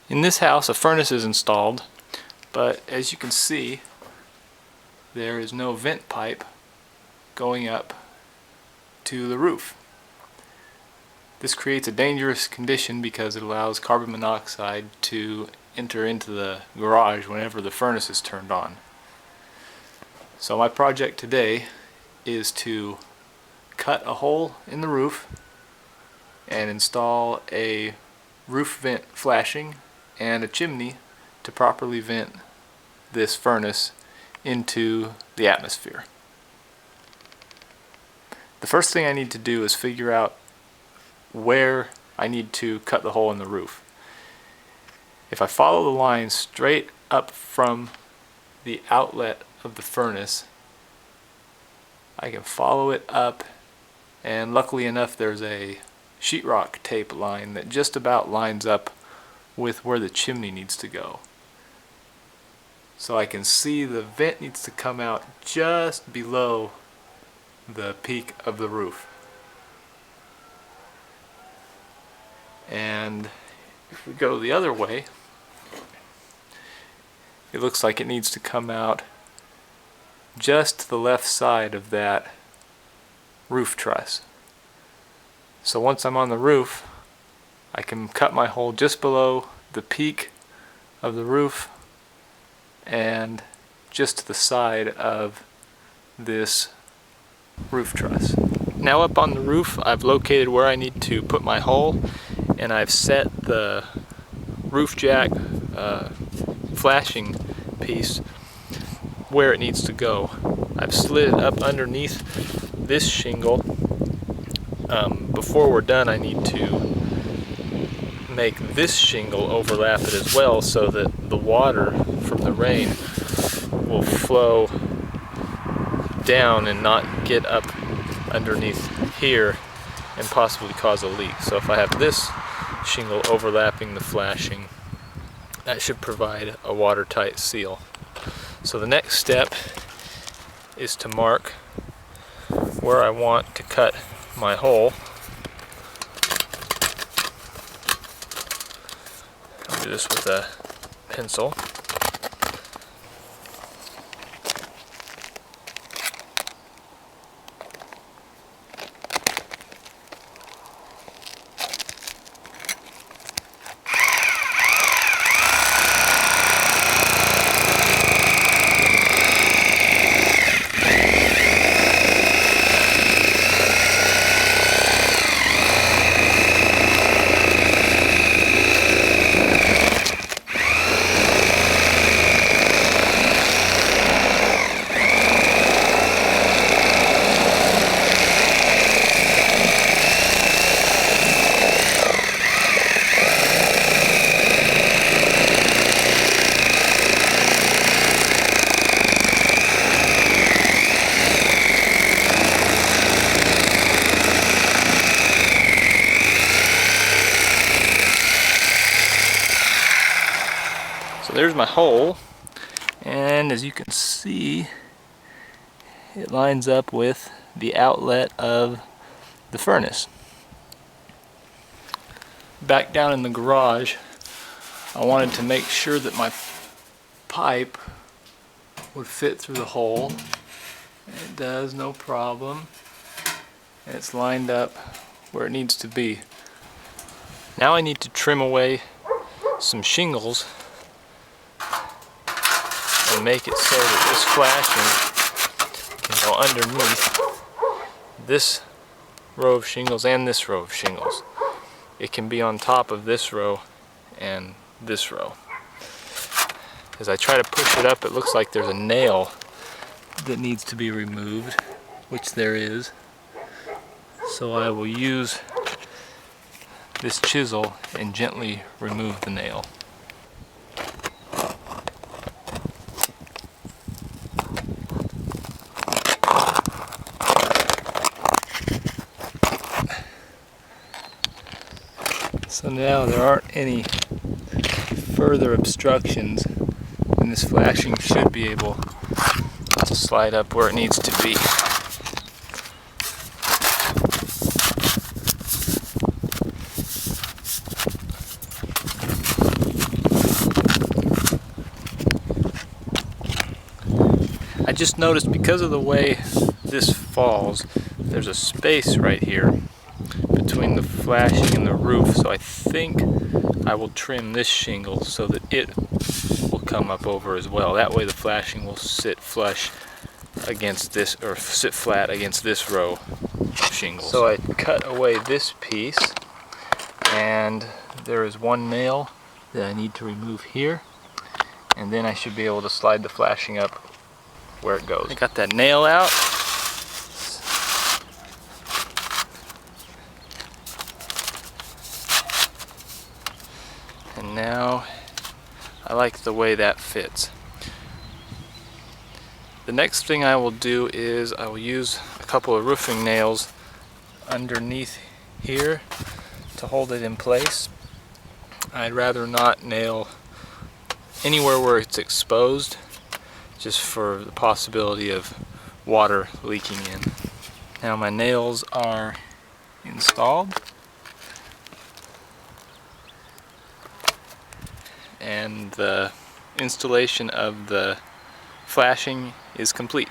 In this house, a furnace is installed, but as you can see, there is no vent pipe going up to the roof. This creates a dangerous condition because it allows carbon monoxide to enter into the garage whenever the furnace is turned on. So my project today is to cut a hole in the roof and install a roof vent flashing and a chimney to properly vent this furnace into the atmosphere. The first thing I need to do is figure out where I need to cut the hole in the roof. If I follow the line straight up from the outlet of the furnace, I can follow it up, and luckily enough there's a sheetrock tape line that just about lines up with where the chimney needs to go. So I can see the vent needs to come out just below the peak of the roof. And if we go the other way, it looks like it needs to come out just to the left side of that roof truss. So once I'm on the roof, I can cut my hole just below the peak of the roof and just to the side of this roof truss. Now up on the roof, I've located where I need to put my hole, and I've set the roof jack flashing piece where it needs to go. I've slid it up underneath this shingle. Before we're done, I need to make this shingle overlap it as well so that the water from the rain will flow down and not get up underneath here and possibly cause a leak. So if I have this shingle overlapping the flashing, that should provide a watertight seal. So the next step is to mark where I want to cut my hole. I'll do this with a pencil. There's my hole, and as you can see, it lines up with the outlet of the furnace. Back down in the garage, I wanted to make sure that my pipe would fit through the hole. It does, no problem. And it's lined up where it needs to be. Now I need to trim away some shingles and make it so that this flashing can go underneath this row of shingles and this row of shingles. It can be on top of this row and this row. As I try to push it up, it looks like there's a nail that needs to be removed, which there is. So I will use this chisel and gently remove the nail. So now there aren't any further obstructions, and this flashing should be able to slide up where it needs to be. just noticed because of the way this falls, there's a space right here between the flashing and the roof, so I think I will trim this shingle so that it will come up over as well. That way the flashing will sit flush against this, or sit flat against this row of shingles. So I cut away this piece, and there is one nail that I need to remove here, and then I should be able to slide the flashing up where it goes. I got that nail out. And now I like the way that fits. The next thing I will do is I will use a couple of roofing nails underneath here to hold it in place. I'd rather not nail anywhere where it's exposed, just for the possibility of water leaking in. Now my nails are installed, and the installation of the flashing is complete.